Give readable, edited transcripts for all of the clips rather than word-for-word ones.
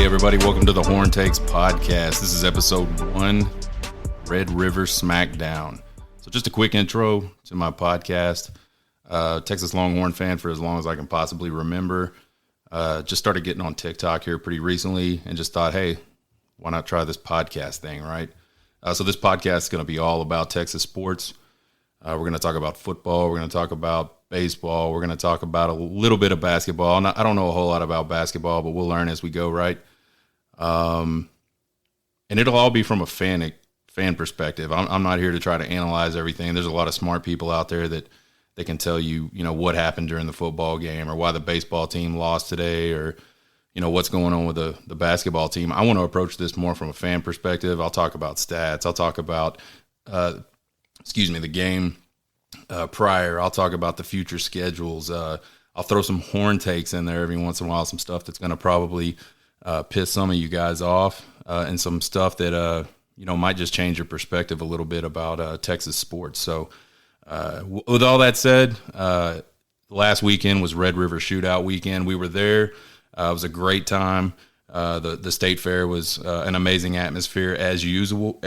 everybody. Welcome to the Horn Takes podcast. This is episode 1, Red River Smackdown. So just a quick intro to my podcast. Texas Longhorn fan for as long as I can possibly remember. Just started getting on TikTok here pretty recently and just thought, hey, why not try this podcast thing, right? So this podcast is going to be all about Texas sports. We're going to talk about football. We're going to talk about baseball. We're going to talk about a little bit of basketball. I don't know a whole lot about basketball, but we'll learn as we go, right? And it'll all be from a fan perspective. I'm not here to try to analyze everything. There's a lot of smart people out there that they can tell you, what happened during the football game or why the baseball team lost today or, what's going on with the basketball team. I want to approach this more from a fan perspective. I'll talk about stats. I'll talk about, the game prior. I'll talk about the future schedules. I'll throw some horn takes in there every once in a while, some stuff that's going to probably piss some of you guys off and some stuff that, might just change your perspective a little bit about Texas sports. So with all that said, last weekend was Red River Shoutout weekend. We were there. It was a great time. The state fair was an amazing atmosphere as usual.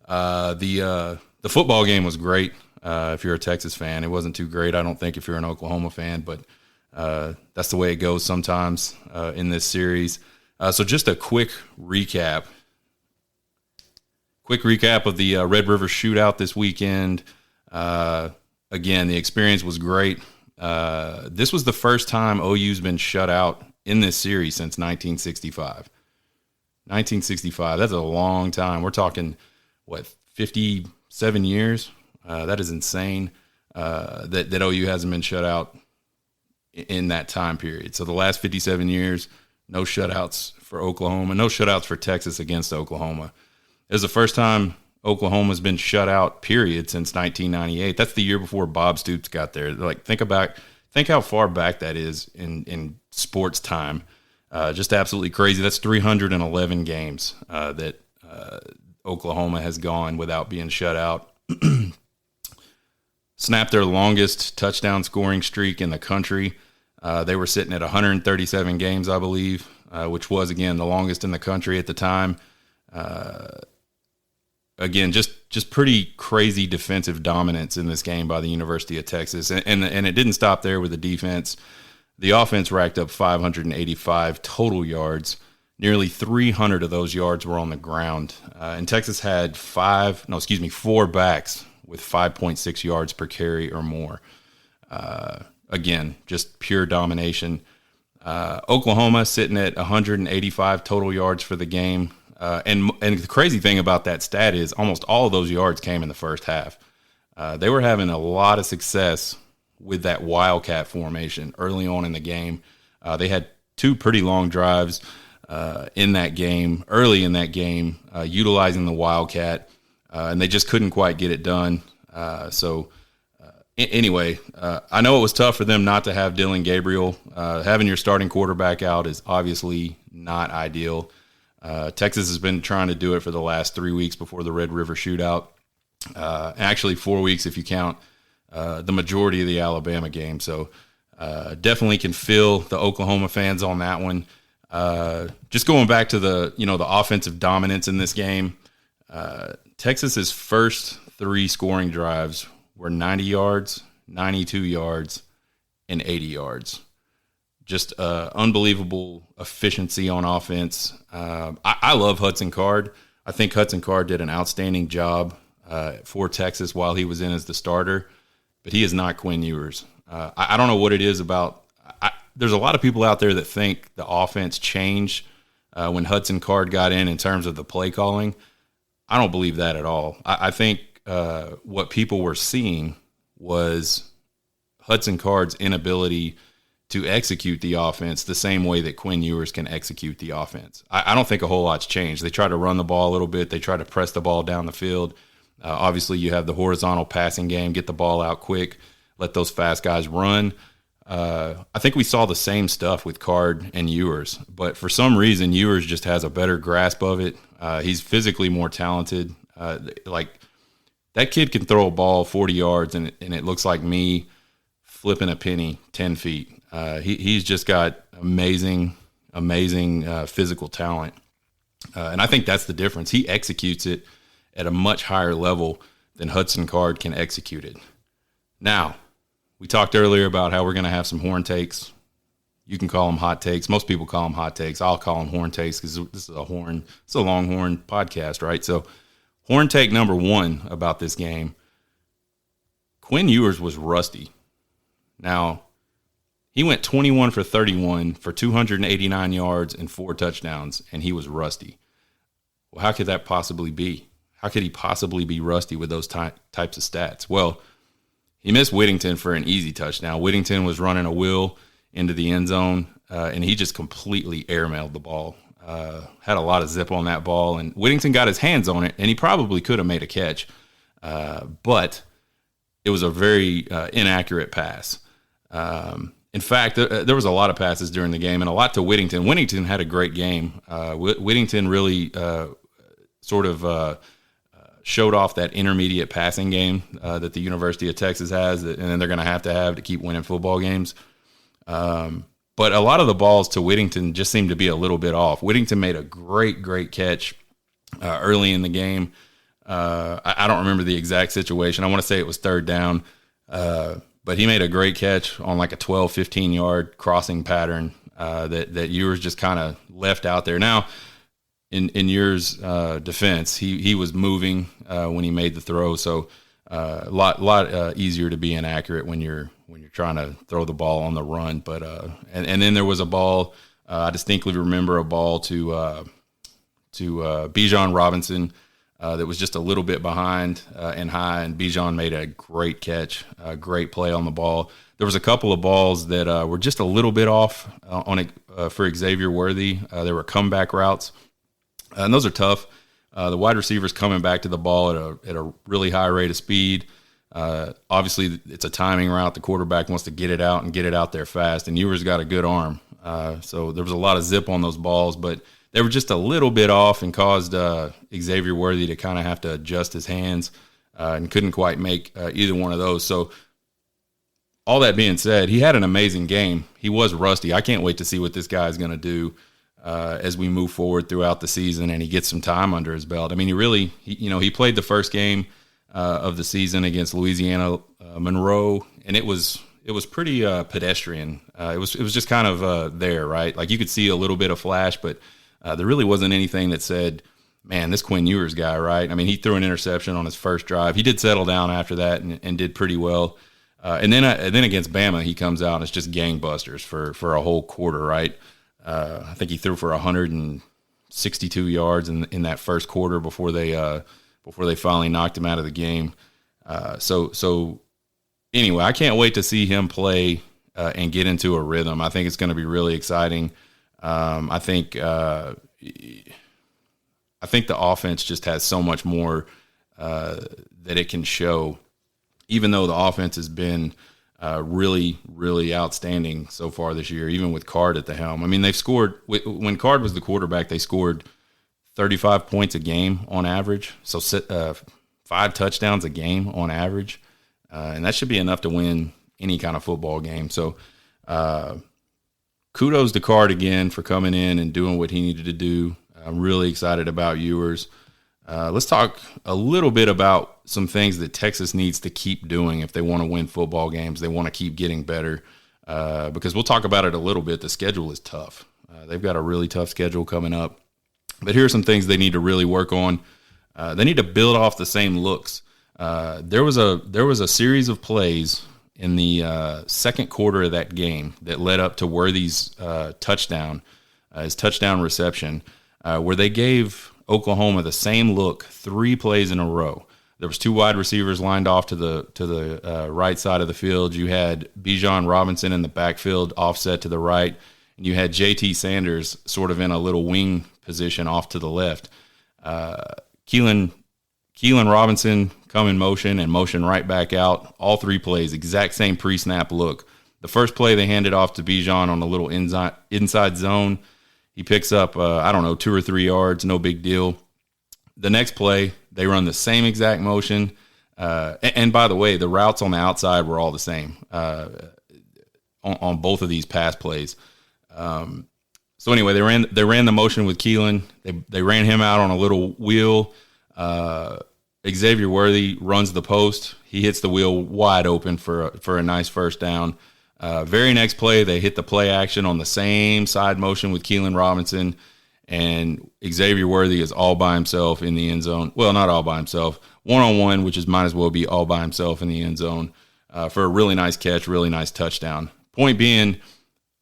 The football game was great. If you're a Texas fan, it wasn't too great. I don't think if you're an Oklahoma fan, but that's the way it goes sometimes in this series. So just a quick recap of the Red River Shoutout this weekend. Again, the experience was great. This was the first time OU's been shut out in this series since 1965. 1965, that's a long time. We're talking, 57 years? That is insane that OU hasn't been shut out in that time period. So the last 57 years, no shutouts for Oklahoma, no shutouts for Texas against Oklahoma. It was the first time Oklahoma's been shut out, period, since 1998. That's the year before Bob Stoops got there. Think how far back that is in sports time. Just absolutely crazy. That's 311 games that Oklahoma has gone without being shut out. Snapped their longest touchdown scoring streak in the country. They were sitting at 137 games, I believe, which was, again, the longest in the country at the time. Again, just pretty crazy defensive dominance in this game by the University of Texas. And it didn't stop there with the defense. The offense racked up 585 total yards. Nearly 300 of those yards were on the ground. And Texas had four backs with 5.6 yards per carry or more. Again, just pure domination. Oklahoma sitting at 185 total yards for the game. And the crazy thing about that stat is almost all of those yards came in the first half. They were having a lot of success with that Wildcat formation early on in the game. They had two pretty long drives early in that game, utilizing the Wildcat, and they just couldn't quite get it done. Anyway, I know it was tough for them not to have Dylan Gabriel. Having your starting quarterback out is obviously not ideal. Texas has been trying to do it for the last 3 weeks before the Red River Shootout. Actually 4 weeks if you count the majority of the Alabama game. So definitely can feel the Oklahoma fans on that one. Just going back to the offensive dominance in this game, Texas's first 3 scoring drives were 90 yards, 92 yards, and 80 yards. Just unbelievable efficiency on offense. I love Hudson Card. I think Hudson Card did an outstanding job for Texas while he was in as the starter, but he is not Quinn Ewers. I don't know what it is about. There's a lot of people out there that think the offense changed when Hudson Card got in terms of the play calling. I don't believe that at all. I think what people were seeing was Hudson Card's inability to execute the offense the same way that Quinn Ewers can execute the offense. I don't think a whole lot's changed. They try to run the ball a little bit. They try to press the ball down the field. Obviously, you have the horizontal passing game, get the ball out quick, let those fast guys run. I think we saw the same stuff with Card and Ewers, but for some reason, Ewers just has a better grasp of it. He's physically more talented. That kid can throw a ball 40 yards, and it looks like me flipping a penny 10 feet. He's just got amazing amazing physical talent. And I think that's the difference. He executes it at a much higher level than Hudson Card can execute it. Now, we talked earlier about how we're going to have some horn takes. You can call them hot takes. Most people call them hot takes. I'll call them horn takes because this is it's a Longhorn podcast, right? So horn take number one about this game, Quinn Ewers was rusty. Now, he went 21 for 31 for 289 yards and 4 touchdowns, and he was rusty. Well, how could that possibly be? How could he possibly be rusty with those types of stats? Well, he missed Whittington for an easy touchdown. Whittington was running a wheel into the end zone, and he just completely airmailed the ball. Had a lot of zip on that ball, and Whittington got his hands on it, and he probably could have made a catch. But it was a very inaccurate pass. In fact, there was a lot of passes during the game, and a lot to Whittington. Whittington had a great game. Whittington really showed off that intermediate passing game that the University of Texas has, and then they're going to have to keep winning football games. But a lot of the balls to Whittington just seemed to be a little bit off. Whittington made a great catch early in the game. I don't remember the exact situation. I want to say it was third down, but he made a great catch on like a 12, 15-yard crossing pattern that Ewers just kind of left out there. Now, in Ewers' defense, he was moving when he made the throw, so a lot easier to be inaccurate when you're trying to throw the ball on the run. But and then there was a ball. I distinctly remember a ball to Bijan Robinson that was just a little bit behind and high, and Bijan made a great catch, a great play on the ball. There was a couple of balls that were just a little bit off on it for Xavier Worthy. There were comeback routes, and those are tough. The wide receivers coming back to the ball at a really high rate of speed. Obviously, it's a timing route. The quarterback wants to get it out and get it out there fast, and Ewers got a good arm. So there was a lot of zip on those balls, but they were just a little bit off and caused Xavier Worthy to kind of have to adjust his hands and couldn't quite make either one of those. So all that being said, he had an amazing game. He was rusty. I can't wait to see what this guy is going to do as we move forward throughout the season and he gets some time under his belt. I mean, he played the first game of the season against Louisiana Monroe, and it was pretty pedestrian. It was just kind of there, right? Like you could see a little bit of flash, but there really wasn't anything that said, man, this Quinn Ewers guy, right? I mean, he threw an interception on his first drive. He did settle down after that and did pretty well. And then against Bama, he comes out and it's just gangbusters for a whole quarter, right? I think he threw for 162 yards in that first quarter before they finally knocked him out of the game. So anyway, I can't wait to see him play and get into a rhythm. I think it's going to be really exciting. I think the offense just has so much more that it can show, even though the offense has been really, really outstanding so far this year, even with Card at the helm. I mean, they've scored – when Card was the quarterback, they scored 35 points a game on average, so 5 touchdowns a game on average, and that should be enough to win any kind of football game. So kudos to Card again for coming in and doing what he needed to do. I'm really excited about Ewers. Let's talk a little bit about some things that Texas needs to keep doing if they want to win football games. They want to keep getting better because we'll talk about it a little bit. The schedule is tough. They've got a really tough schedule coming up. But here are some things they need to really work on. They need to build off the same looks. There was a series of plays in the second quarter of that game that led up to Worthy's touchdown, his touchdown reception, where they gave Oklahoma the same look 3 plays in a row. There was 2 wide receivers lined off to the right side of the field. You had Bijan Robinson in the backfield offset to the right, and you had J.T. Sanders sort of in a little wing position off to the left. Keelan Robinson come in motion and motion right back out. All 3 plays, exact same pre-snap look. The first play they handed off to Bijan on a little inside zone. He picks up, 2 or 3 yards, no big deal. The next play, they run the same exact motion. And by the way, the routes on the outside were all the same on both of these pass plays. So anyway, they ran the motion with Keelan. They ran him out on a little wheel. Xavier Worthy runs the post. He hits the wheel wide open for a nice first down. Very next play, they hit the play action on the same side motion with Keelan Robinson, and Xavier Worthy is all by himself in the end zone. Well, not all by himself. One-on-one, which is might as well be all by himself in the end zone for a really nice catch, really nice touchdown. Point being,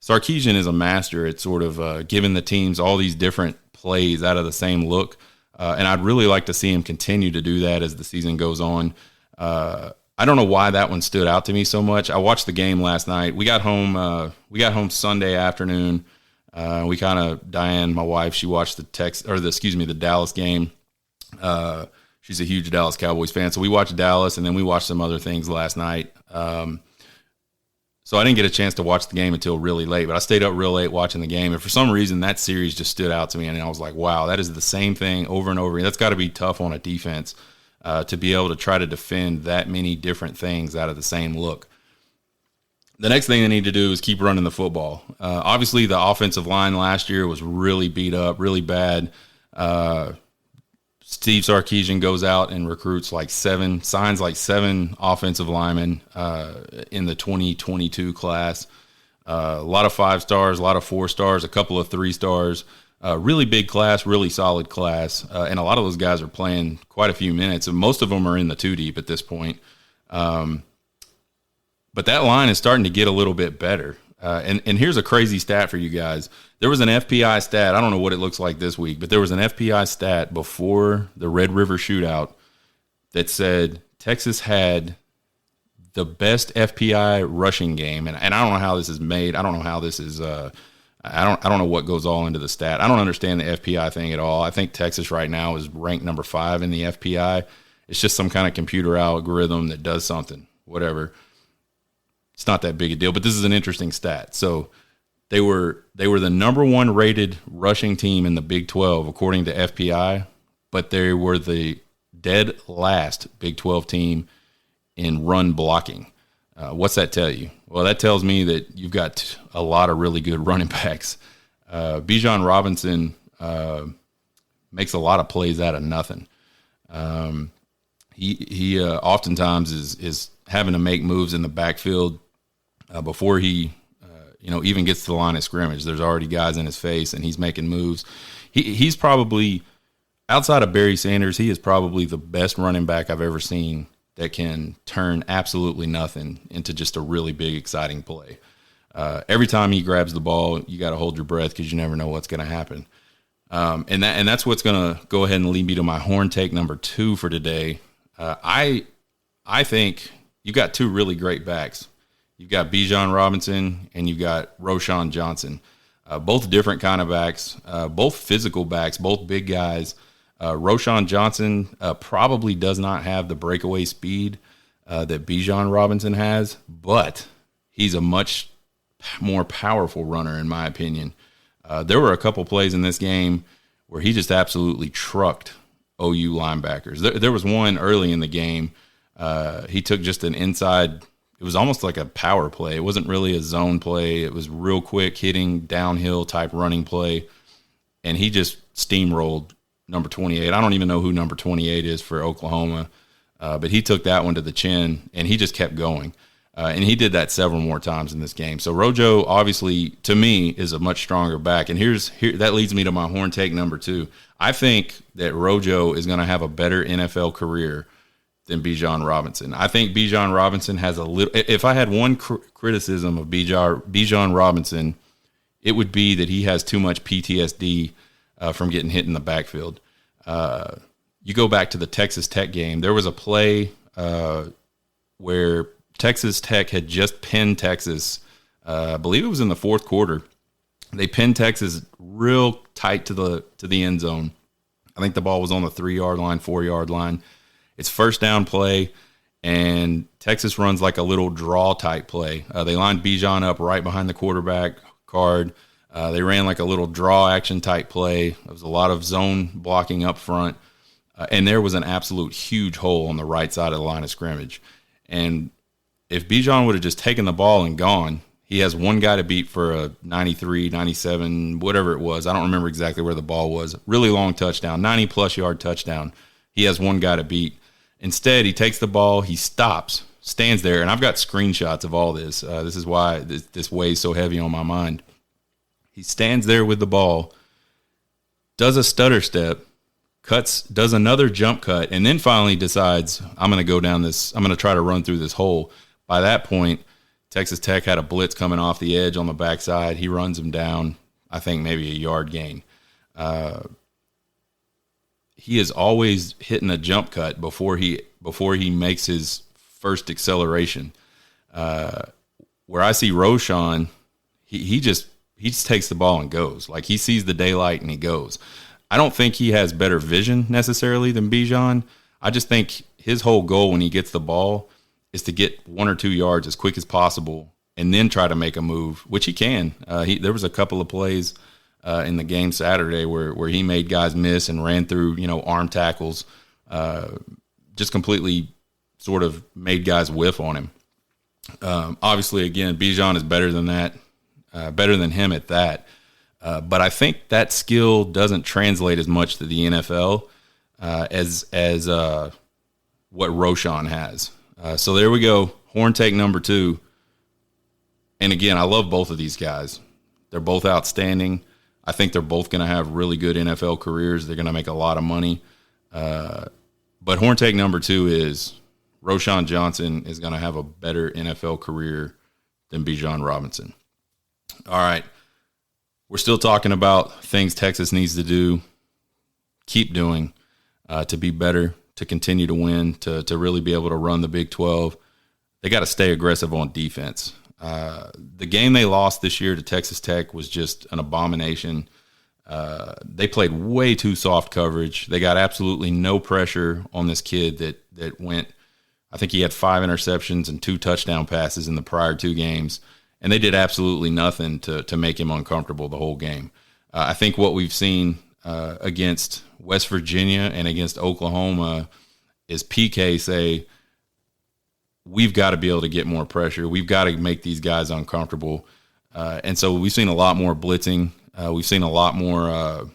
Sarkisian is a master at sort of giving the teams all these different plays out of the same look, and I'd really like to see him continue to do that as the season goes on. I don't know why that one stood out to me so much. I watched the game last night. We got home Sunday afternoon. Diane, my wife, she watched the Dallas game. She's a huge Dallas Cowboys fan, so we watched Dallas, and then we watched some other things last night. So I didn't get a chance to watch the game until really late, but I stayed up real late watching the game. And for some reason, that series just stood out to me, and I was like, wow, that is the same thing over and over. That's got to be tough on a defense to be able to try to defend that many different things out of the same look. The next thing they need to do is keep running the football. Obviously, the offensive line last year was really beat up, really bad. Steve Sarkisian goes out and recruits signs like seven offensive linemen in the 2022 class. A lot of 5 stars, a lot of 4 stars, a couple of 3 stars. Really big class, really solid class. And a lot of those guys are playing quite a few minutes, and most of them are in the 2 deep at this point. But that line is starting to get a little bit better. And here's a crazy stat for you guys. There was an FPI stat. I don't know what it looks like this week, but there was an FPI stat before the Red River Shootout that said Texas had the best FPI rushing game. And I don't know how this is made. I don't know how this is I don't know what goes all into the stat. I don't understand the FPI thing at all. I think Texas right now is ranked number 5 in the FPI. It's just some kind of computer algorithm that does something, whatever. It's not that big a deal, but this is an interesting stat. So they were the number 1 rated rushing team in the Big 12 according to FPI, but they were the dead last Big 12 team in run blocking. What's that tell you? Well, that tells me that you've got a lot of really good running backs. Bijan Robinson makes a lot of plays out of nothing. He oftentimes is having to make moves in the backfield before he even gets to the line of scrimmage. There's already guys in his face, and he's making moves. He's probably, outside of Barry Sanders, he is probably the best running back I've ever seen that can turn absolutely nothing into just a really big, exciting play. Every time he grabs the ball, you got to hold your breath because you never know what's going to happen. And that's what's going to go ahead and lead me to my horn take number 2 for today. I think you've got 2 really great backs. You've got Bijan Robinson and you've got Roschon Johnson. Both different kind of backs, both physical backs, both big guys. Roschon Johnson probably does not have the breakaway speed that Bijan Robinson has, but he's a much more powerful runner, in my opinion. There were a couple plays in this game where he just absolutely trucked OU linebackers. There was one early in the game. He took just an inside. It was almost like a power play. It wasn't really a zone play. It was real quick hitting downhill type running play, and he just steamrolled number 28. I don't even know who number 28 is for Oklahoma, but he took that one to the chin, and he just kept going. And he did that several more times in this game. So Rojo, obviously, to me, is a much stronger back. And that leads me to my horn take number 2. I think that Rojo is going to have a better NFL career than Bijan Robinson. I think Bijan Robinson has a little – if I had one criticism of Bijan Robinson, it would be that he has too much PTSD from getting hit in the backfield. You go back to the Texas Tech game. There was a play where Texas Tech had just pinned Texas. I believe it was in the 4th quarter. They pinned Texas real tight to the end zone. I think the ball was on the 3-yard line, 4-yard line. It's first down play, and Texas runs like a little draw type play. They lined Bijan up right behind the quarterback card. They ran like a little draw action type play. There was a lot of zone blocking up front, and there was an absolute huge hole on the right side of the line of scrimmage. And if Bijan would have just taken the ball and gone, He has one guy to beat for a 93, 97, whatever it was. I don't remember exactly where the ball was. Really long touchdown, 90-plus yard touchdown. He has one guy to beat. Instead, he takes the ball, he stops, stands there, and I've got screenshots of all this. This is why this weighs so heavy on my mind. He stands there with the ball, does a stutter step, does another jump cut, and then finally decides, I'm going to try to run through this hole. By that point, Texas Tech had a blitz coming off the edge on the backside. He runs him down, I think maybe a yard gain. He is always hitting a jump cut before he makes his first acceleration. Where I see Roschon, he just takes the ball and goes. Like, he sees the daylight and he goes. I don't think he has better vision necessarily than Bijan. I just think his whole goal when he gets the ball is to get 1 or 2 yards as quick as possible and then try to make a move, which he can. There was a couple of plays in the game Saturday where he made guys miss and ran through, arm tackles, just completely sort of made guys whiff on him. Obviously, again, Bijan is better than that, better than him at that. But I think that skill doesn't translate as much to the NFL as what Roschon has. So there we go. Horn take number 2. And again, I love both of these guys. They're both outstanding. I think they're both going to have really good NFL careers. They're going to make a lot of money. But horn take number 2 is Roschon Johnson is going to have a better NFL career than Bijan Robinson. All right. We're still talking about things Texas needs to do, keep doing to be better, to continue to win, to really be able to run the Big 12. They got to stay aggressive on defense. The game they lost this year to Texas Tech was just an abomination. They played way too soft coverage. They got absolutely no pressure on this kid that went, I think he had 5 interceptions and 2 touchdown passes in the prior 2 games, and they did absolutely nothing to make him uncomfortable the whole game. I think what we've seen against West Virginia and against Oklahoma is PK say, we've got to be able to get more pressure. We've got to make these guys uncomfortable. And so we've seen a lot more blitzing. We've seen a lot more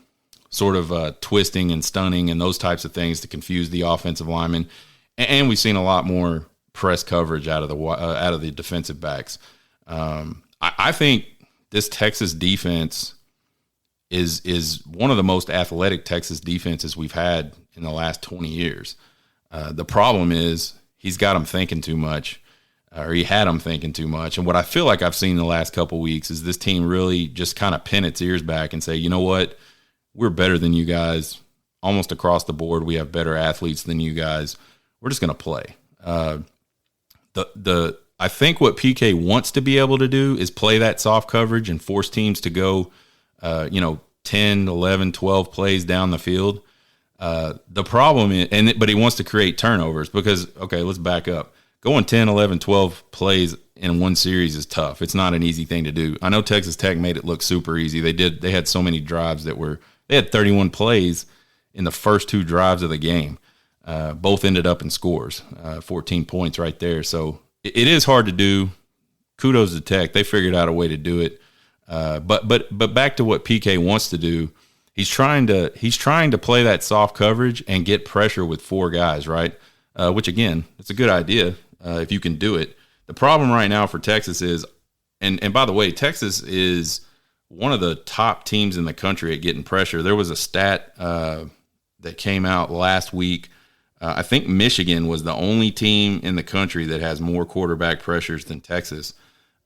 twisting and stunning and those types of things to confuse the offensive linemen. And we've seen a lot more press coverage out of the defensive backs. I think this Texas defense is one of the most athletic Texas defenses we've had in the last 20 years. The problem is he's got them thinking too much, or he had them thinking too much. And what I feel like I've seen the last couple of weeks is this team really just kind of pin its ears back and say, you know what, we're better than you guys almost across the board. We have better athletes than you guys. We're just going to play. I think what PK wants to be able to do is play that soft coverage and force teams to go, 10, 11, 12 plays down the field. The problem is, but he wants to create turnovers because, okay, let's back up. Going 10, 11, 12 plays in one series is tough. It's not an easy thing to do. I know Texas Tech made it look super easy. They had so many drives they had 31 plays in the first 2 drives of the game. Both ended up in scores, 14 points right there. So it is hard to do. Kudos to Tech. They figured out a way to do it. But back to what PK wants to do. He's trying to play that soft coverage and get pressure with 4 guys, right? Which again, it's a good idea if you can do it. The problem right now for Texas is, and by the way, Texas is one of the top teams in the country at getting pressure. There was a stat that came out last week. I think Michigan was the only team in the country that has more quarterback pressures than Texas.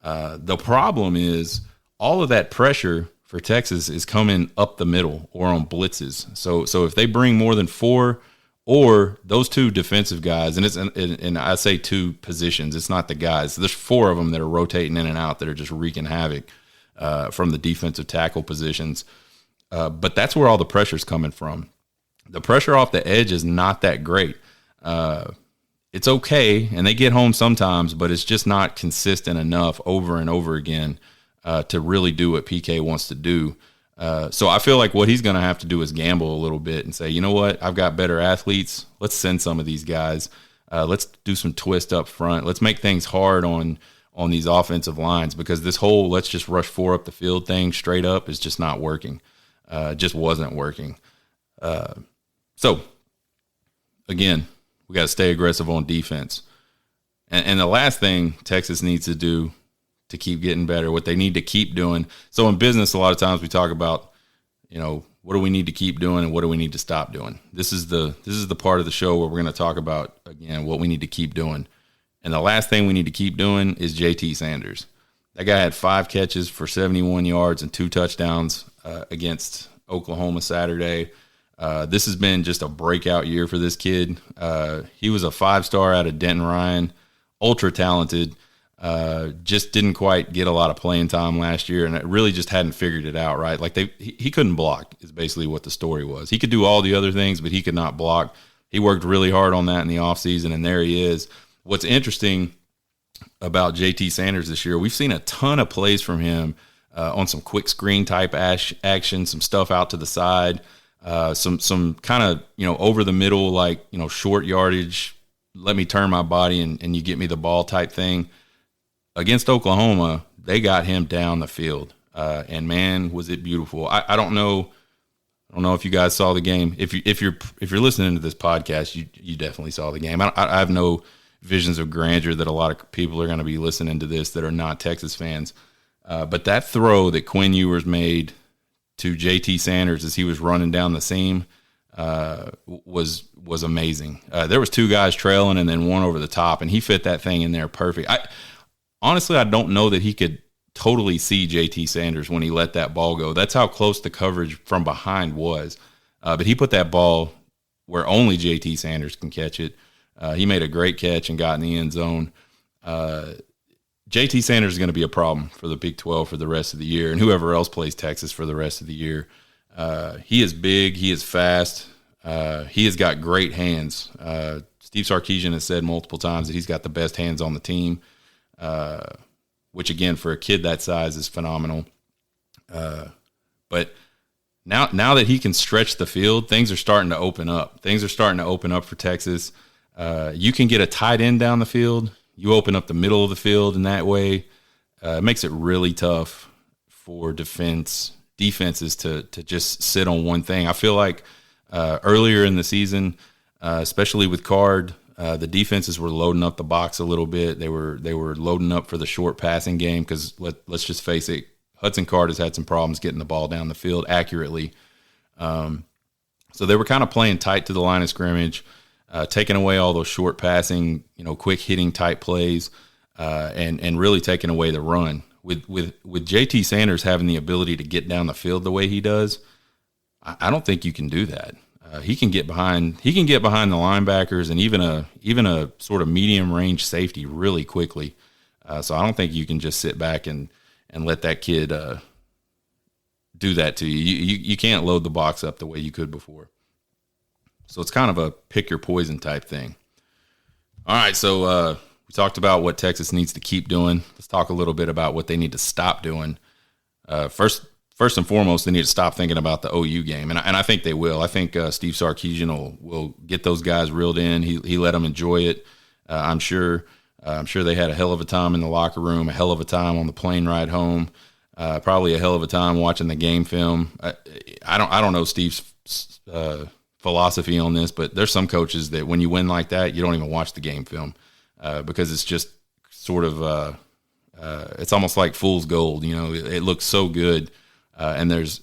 The problem is all of that pressure for Texas is coming up the middle or on blitzes. So if they bring more than 4 or those 2 defensive guys, and I say 2 positions, it's not the guys. There's 4 of them that are rotating in and out that are just wreaking havoc from the defensive tackle positions. But that's where all the pressure's coming from. The pressure off the edge is not that great. It's okay, and they get home sometimes, but it's just not consistent enough over and over again to really do what PK wants to do. So I feel like what he's going to have to do is gamble a little bit and say, you know what, I've got better athletes. Let's send some of these guys. Let's do some twist up front. Let's make things hard on on these offensive lines, because this whole let's just rush 4 up the field thing straight up is just not working. It just wasn't working. So, again, we got to stay aggressive on defense. And the last thing Texas needs to do to keep getting better, what they need to keep doing. So in business, a lot of times we talk about, what do we need to keep doing and what do we need to stop doing? This is the part of the show where we're going to talk about, again, what we need to keep doing. And the last thing we need to keep doing is JT Sanders. That guy had 5 catches for 71 yards and 2 touchdowns against Oklahoma Saturday. This has been just a breakout year for this kid. He was a 5-star out of Denton Ryan, ultra talented. Just didn't quite get a lot of playing time last year, and it really just hadn't figured it out, right? Like he couldn't block is basically what the story was. He could do all the other things, but he could not block. He worked really hard on that in the offseason, and there he is. What's interesting about JT Sanders this year, we've seen a ton of plays from him on some quick screen type action, some stuff out to the side, some kind of, over the middle, like, short yardage, let me turn my body and you get me the ball type thing. Against Oklahoma, they got him down the field, and man, was it beautiful. I don't know if you guys saw the game. If you're listening to this podcast, you definitely saw the game. I have no visions of grandeur that a lot of people are going to be listening to this that are not Texas fans. But that throw that Quinn Ewers made to JT Sanders as he was running down the seam was amazing. There was 2 guys trailing and then one over the top, and he fit that thing in there perfect. Honestly, I don't know that he could totally see JT Sanders when he let that ball go. That's how close the coverage from behind was. But he put that ball where only JT Sanders can catch it. He made a great catch and got in the end zone. JT Sanders is going to be a problem for the Big 12 for the rest of the year, and whoever else plays Texas for the rest of the year. He is big. He is fast. He has got great hands. Steve Sarkisian has said multiple times that he's got the best hands on the team, which, again, for a kid that size is phenomenal. But now that he can stretch the field, things are starting to open up. Things are starting to open up for Texas. You can get a tight end down the field. You open up the middle of the field in that way. It makes it really tough for defenses to just sit on one thing. I feel like earlier in the season, especially with Card, the defenses were loading up the box a little bit. They were loading up for the short passing game because let's just face it, Hudson Card has had some problems getting the ball down the field accurately. So they were kind of playing tight to the line of scrimmage, taking away all those short passing, quick hitting type plays, and really taking away the run. With JT Sanders having the ability to get down the field the way he does, I don't think you can do that. He can get behind the linebackers and even a sort of medium range safety really quickly. So I don't think you can just sit back and let that kid do that to you. You can't load the box up the way you could before. So it's kind of a pick your poison type thing. All right, so we talked about what Texas needs to keep doing. Let's talk a little bit about what they need to stop doing. First and foremost, they need to stop thinking about the OU game, and I think they will. I think Steve Sarkisian will get those guys reeled in. He let them enjoy it. I'm sure they had a hell of a time in the locker room, a hell of a time on the plane ride home, probably a hell of a time watching the game film. I don't know Steve's philosophy on this, but there's some coaches that when you win like that, you don't even watch the game film because it's just sort of it's almost like fool's gold. It looks so good. And there's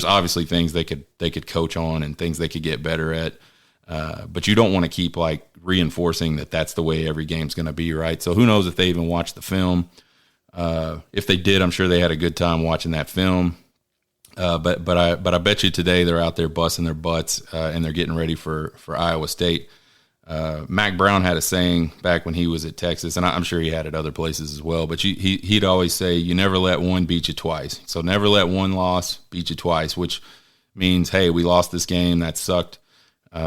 obviously things they could coach on and things they could get better at, but you don't want to keep like reinforcing that that's the way every game's going to be, right? So who knows if they even watched the film? If they did, I'm sure they had a good time watching that film. But I bet you today they're out there busting their butts and they're getting ready for Iowa State. Mac Brown had a saying back when he was at Texas, and I'm sure he had it other places as well, but he'd always say, you never let one beat you twice. So never let one loss beat you twice, which means, hey, we lost this game. That sucked. We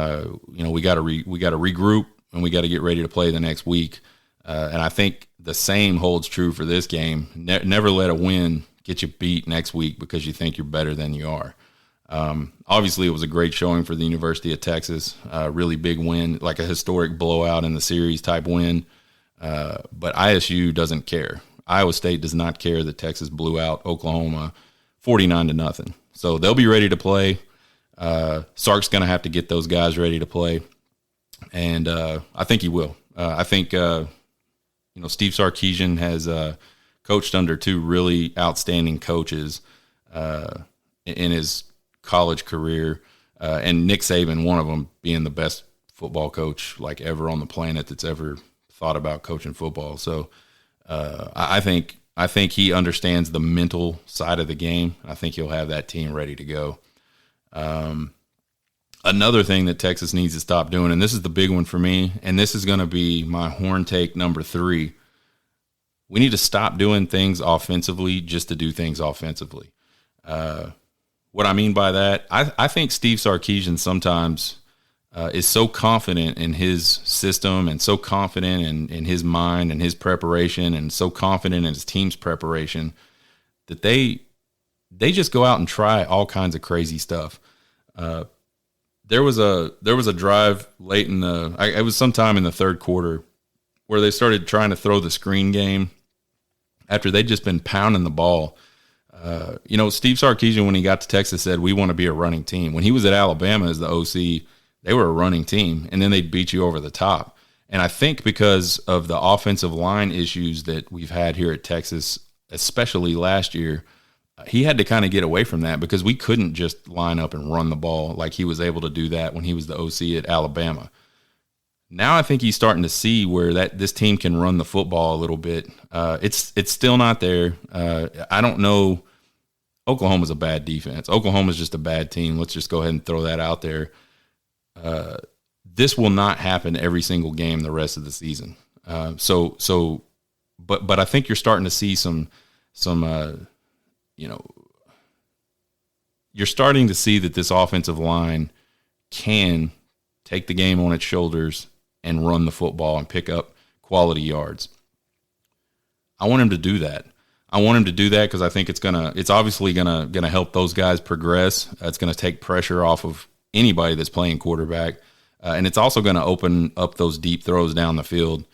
got to regroup and we got to get ready to play the next week. And I think the same holds true for this game. Never let a win get you beat next week because you think you're better than you are. Obviously, it was a great showing for the University of Texas, really big win, like a historic blowout in the series type win. But ISU doesn't care. Iowa State does not care that Texas blew out Oklahoma 49-0. So they'll be ready to play. Sark's going to have to get those guys ready to play, and I think he will. I think Steve Sarkisian has coached under two really outstanding coaches in his college career, and Nick Saban, one of them, being the best football coach like ever on the planet that's ever thought about coaching football. So I think he understands the mental side of the game. I think he'll have that team ready to go. Another thing that Texas needs to stop doing, and this is the big one for me, and this is going to be my horn take number 3. We need to stop doing things offensively just to do things offensively. What I mean by that, I think Steve Sarkisian sometimes is so confident in his system and so confident in his mind and his preparation and so confident in his team's preparation that they just go out and try all kinds of crazy stuff. There was a drive late in it was sometime in the third quarter where they started trying to throw the screen game after they'd just been pounding the ball. Steve Sarkisian, when he got to Texas, said, we want to be a running team. When he was at Alabama as the OC, they were a running team, and then they'd beat you over the top. And I think because of the offensive line issues that we've had here at Texas, especially last year, he had to kind of get away from that because we couldn't just line up and run the ball like he was able to do that when he was the OC at Alabama. Now I think he's starting to see where this team can run the football a little bit. It's still not there. I don't know. Oklahoma's a bad defense. Oklahoma's just a bad team. Let's just go ahead and throw that out there. This will not happen every single game the rest of the season. But I think you're starting to see you're starting to see that this offensive line can take the game on its shoulders and run the football and pick up quality yards. I want him to do that. I want him to do that because I think it's obviously gonna help those guys progress. It's gonna take pressure off of anybody that's playing quarterback, and it's also gonna open up those deep throws down the field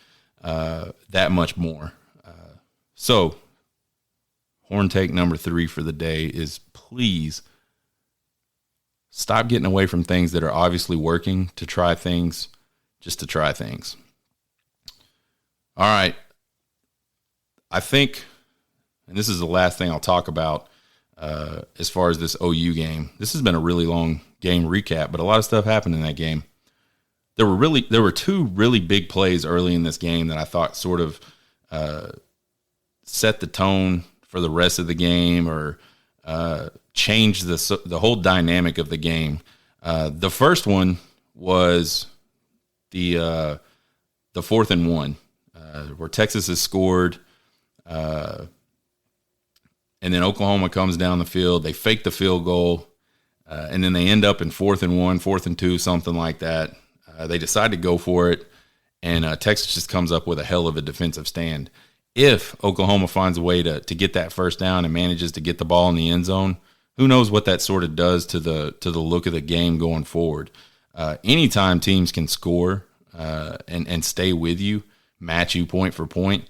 that much more. So, horn take number 3 for the day is please stop getting away from things that are obviously working to try things just to try things. All right. I think, and this is the last thing I'll talk about as far as this OU game. This has been a really long game recap, but a lot of stuff happened in that game. There were 2 really big plays early in this game that I thought sort of set the tone for the rest of the game or changed the whole dynamic of the game. The first one was the 4th and 1 where Texas has scored, and then Oklahoma comes down the field. They fake the field goal, and then they end up in 4th and 1, 4th and 2, something like that. They decide to go for it, and Texas just comes up with a hell of a defensive stand. If Oklahoma finds a way to get that first down and manages to get the ball in the end zone, who knows what that sort of does to the look of the game going forward. Anytime teams can score and stay with you, match you point for point,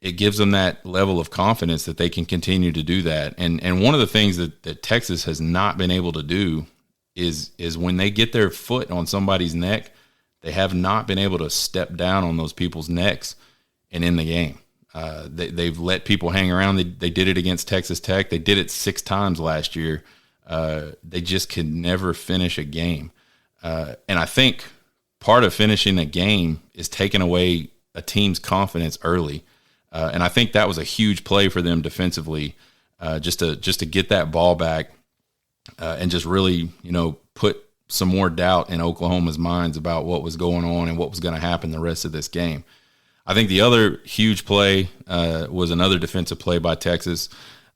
it gives them that level of confidence that they can continue to do that. And one of the things that Texas has not been able to do is when they get their foot on somebody's neck, they have not been able to step down on those people's necks and in the game. They've let people hang around. They did it against Texas Tech. They did it 6 times last year. They just could never finish a game. And I think part of finishing a game is taking away a team's confidence early. And I think that was a huge play for them defensively, just to get that ball back and just really, put some more doubt in Oklahoma's minds about what was going on and what was going to happen the rest of this game. I think the other huge play was another defensive play by Texas,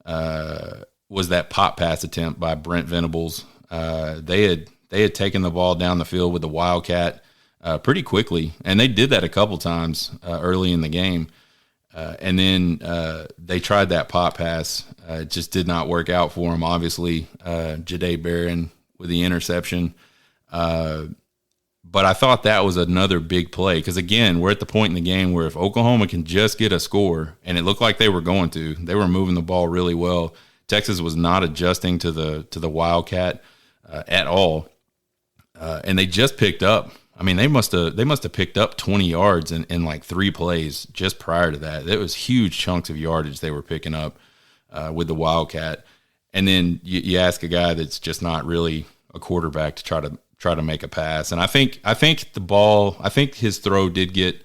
was that pop pass attempt by Brent Venables. They had taken the ball down the field with the Wildcat pretty quickly, and they did that a couple times early in the game. And then they tried that pop pass. It just did not work out for them, obviously. Jahdae Barron with the interception. But I thought that was another big play because, again, we're at the point in the game where if Oklahoma can just get a score, and it looked like they were going to, they were moving the ball really well. Texas was not adjusting to the Wildcat at all, and they just picked up. I mean, they must have picked up 20 yards in like 3 plays just prior to that. It was huge chunks of yardage they were picking up with the Wildcat. And then you ask a guy that's just not really a quarterback to try to make a pass. And I think his throw did get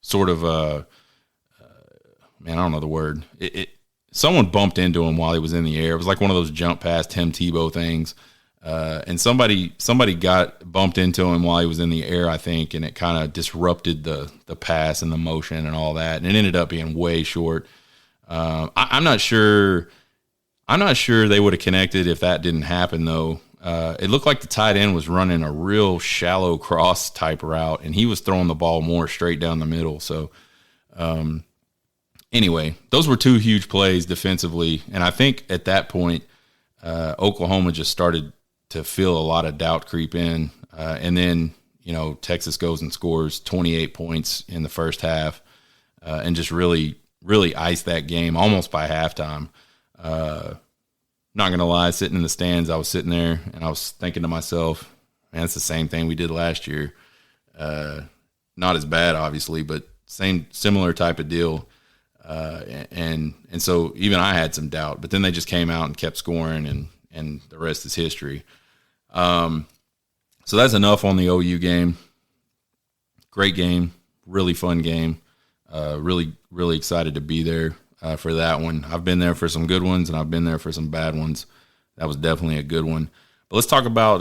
sort of man, I don't know the word. Someone bumped into him while he was in the air. It was like one of those jump past Tim Tebow things. And somebody got bumped into him while he was in the air, I think, and it kind of disrupted the pass and the motion and all that. And it ended up being way short. I'm not sure they would have connected if that didn't happen, though. It looked like the tight end was running a real shallow cross type route, and he was throwing the ball more straight down the middle. So, anyway, those were 2 huge plays defensively, and I think at that point, Oklahoma just started to feel a lot of doubt creep in, and then Texas goes and scores 28 points in the first half, and just really iced that game almost by halftime. Not gonna lie, sitting in the stands, I was sitting there and I was thinking to myself, man, it's the same thing we did last year. Not as bad, obviously, but similar type of deal. And so even I had some doubt, but then they just came out and kept scoring, and the rest is history. So that's enough on the OU game. Great game, really fun game. Really excited to be there for that one. I've been there for some good ones, and I've been there for some bad ones. That was definitely a good one. But let's talk about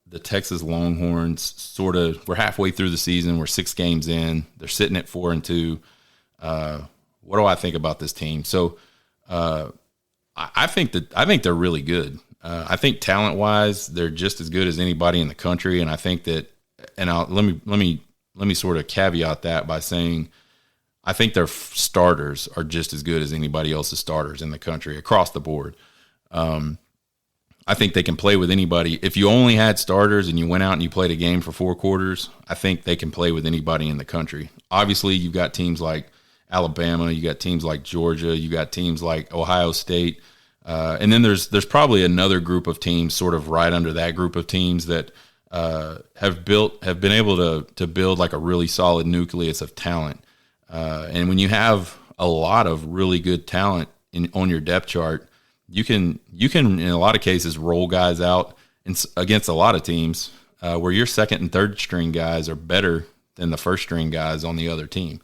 the Texas Longhorns. Sort of, we're halfway through the season. We're 6 games in. They're sitting at 4-2. What do I think about this team? So, I think they're really good. I think talent-wise, they're just as good as anybody in the country, and I think that. And let me sort of caveat that by saying I think their starters are just as good as anybody else's starters in the country across the board. I think they can play with anybody. If you only had starters and you went out and you played a game for 4 quarters, I think they can play with anybody in the country. Obviously, you've got teams like Alabama, you got teams like Georgia, you got teams like Ohio State, and then there's probably another group of teams sort of right under that group of teams that have been able to build like a really solid nucleus of talent. And when you have a lot of really good talent on your depth chart, you can in a lot of cases roll guys out against a lot of teams where your second and third string guys are better than the first string guys on the other team.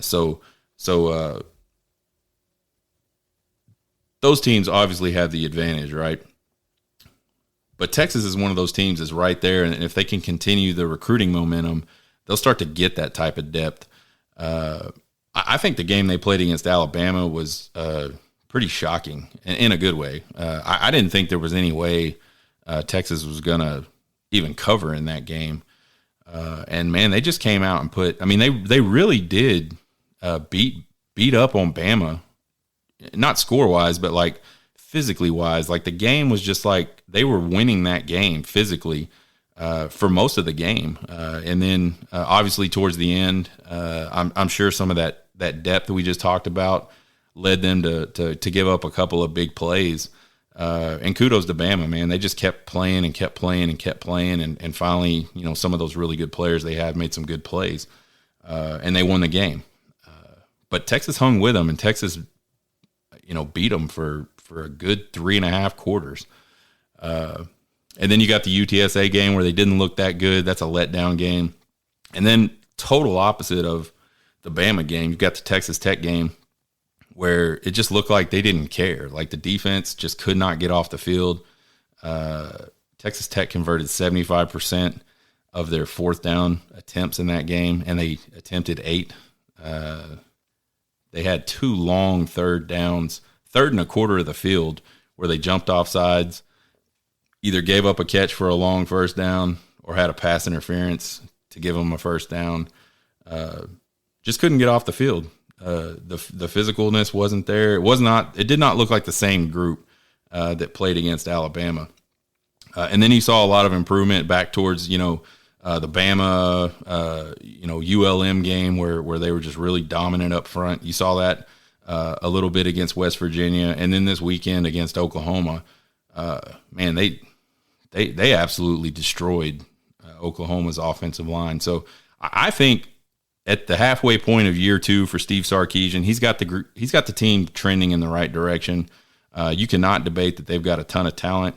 So those teams obviously have the advantage, right? But Texas is one of those teams that's right there, and if they can continue the recruiting momentum, they'll start to get that type of depth. I think the game they played against Alabama was pretty shocking in a good way. I didn't think there was any way Texas was going to even cover in that game. And, man, they just came out and they really did beat up on Bama, not score-wise, but, like, physically-wise. Like, the game was just like they were winning that game physically for most of the game. And then, obviously, towards the end, I'm sure some of that depth that we just talked about led them to give up a couple of big plays. And kudos to Bama, man. They just kept playing and kept playing and kept playing. And finally, some of those really good players they had made some good plays. And they won the game. But Texas hung with them, and Texas, beat them for a good 3.5 quarters. And then you got the UTSA game where they didn't look that good. That's a letdown game. And then total opposite of the Bama game, you've got the Texas Tech game where it just looked like they didn't care. Like the defense just could not get off the field. Texas Tech converted 75% of their 4th down attempts in that game, and they attempted 8. They had 2 long 3rd downs, 3rd and a quarter of the field, where they jumped off sides, either gave up a catch for a long 1st down or had a pass interference to give them a 1st down. Just couldn't get off the field. The physicalness wasn't there. It did not look like the same group that played against Alabama. And then you saw a lot of improvement back towards, the Bama, ULM game where they were just really dominant up front. You saw that a little bit against West Virginia. And then this weekend against Oklahoma, man, they absolutely destroyed Oklahoma's offensive line. So I think at the halfway point of year 2 for Steve Sarkisian, he's got the team trending in the right direction. You cannot debate that they've got a ton of talent.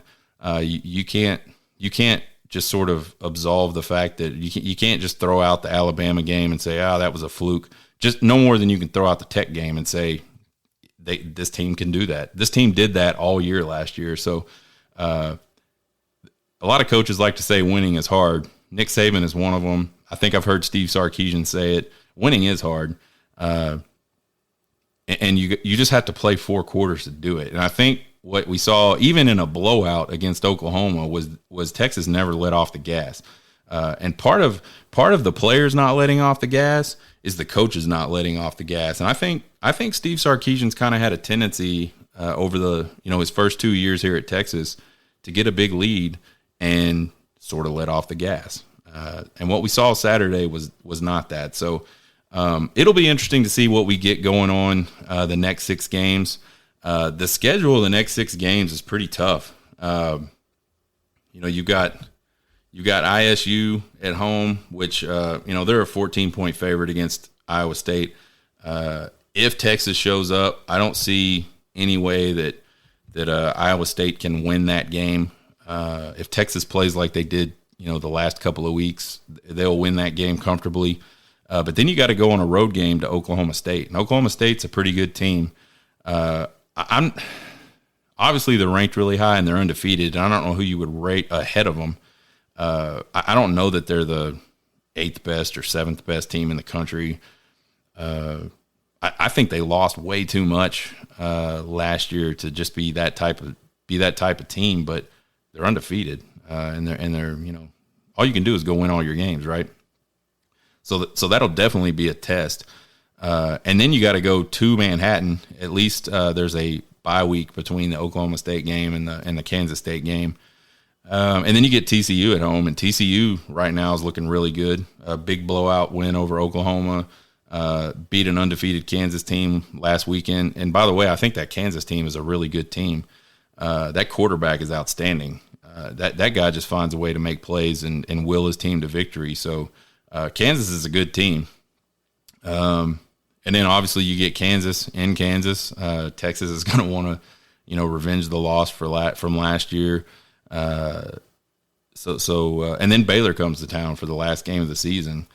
You can't just sort of absolve the fact that you can't just throw out the Alabama game and say, that was a fluke. Just no more than you can throw out the Tech game and say this team can do that. This team did that all year last year. So a lot of coaches like to say winning is hard. Nick Saban is one of them. I think I've heard Steve Sarkisian say it. Winning is hard. And you just have to play 4 quarters to do it. And I think what we saw, even in a blowout against Oklahoma, was Texas never let off the gas. And part of the players not letting off the gas is the coaches not letting off the gas. And I think Steve Sarkisian's kind of had a tendency over his first 2 years here at Texas to get a big lead and sort of let off the gas. And what we saw Saturday was not that. So it'll be interesting to see what we get going on the next 6 games. The schedule of the next 6 games is pretty tough. You got ISU at home, which they're a 14-point favorite against Iowa State. If Texas shows up, I don't see any way that Iowa State can win that game. If Texas plays like they did, the last couple of weeks, they'll win that game comfortably. But then you got to go on a road game to Oklahoma State, and Oklahoma State's a pretty good team. I'm obviously they're ranked really high and they're undefeated. And I don't know who you would rate ahead of them. I don't know that they're the 8th best or 7th best team in the country. I think they lost way too much last year to just be that type of team. But they're undefeated, and they're all you can do is go win all your games, right? So that'll definitely be a test. And then you got to go to Manhattan. At least there's a bye week between the Oklahoma State game and the Kansas State game. And then you get TCU at home, and TCU right now is looking really good. A big blowout win over Oklahoma, beat an undefeated Kansas team last weekend. And by the way, I think that Kansas team is a really good team. That quarterback is outstanding. That guy just finds a way to make plays and will his team to victory. So Kansas is a good team. And then obviously you get Kansas in Kansas. Texas is going to want to, revenge the loss from last year. And then Baylor comes to town for the last game of the season.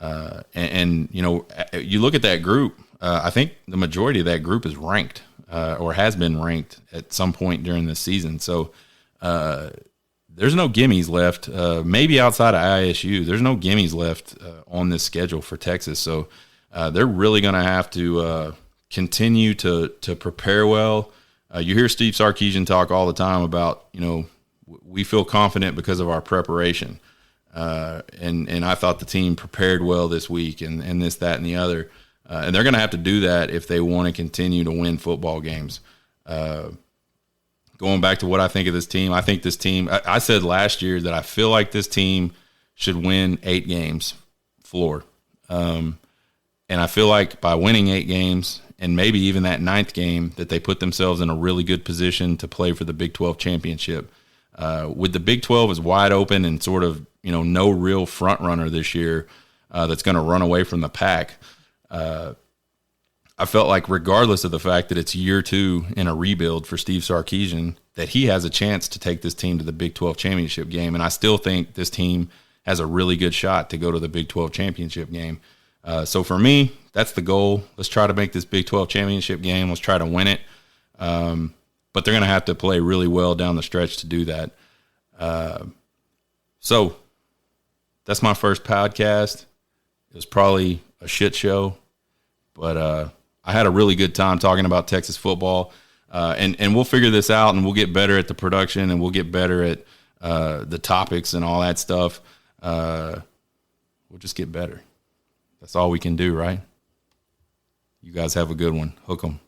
You look at that group. I think the majority of that group is ranked or has been ranked at some point during this season. So there's no gimmies left. Maybe outside of ISU, there's no gimmies left on this schedule for Texas. So they're really going to have to continue to prepare well. You hear Steve Sarkisian talk all the time about, we feel confident because of our preparation. And I thought the team prepared well this week and this, that, and the other. And they're going to have to do that if they want to continue to win football games. Going back to what I think of this team, I think this team, I said last year that I feel like this team should win 8 games floor. And I feel like by winning 8 games and maybe even that 9th game that they put themselves in a really good position to play for the Big 12 championship. With the Big 12 is wide open and sort of, no real front runner this year that's going to run away from the pack. I felt like regardless of the fact that it's year 2 in a rebuild for Steve Sarkisian, that he has a chance to take this team to the Big 12 championship game. And I still think this team has a really good shot to go to the Big 12 championship game. So for me, that's the goal. Let's try to make this Big 12 championship game. Let's try to win it. But they're going to have to play really well down the stretch to do that. So that's my first podcast. It was probably a shit show, but I had a really good time talking about Texas football. And we'll figure this out, and we'll get better at the production, and we'll get better at the topics and all that stuff. We'll just get better. That's all we can do, right? You guys have a good one. Hook 'em.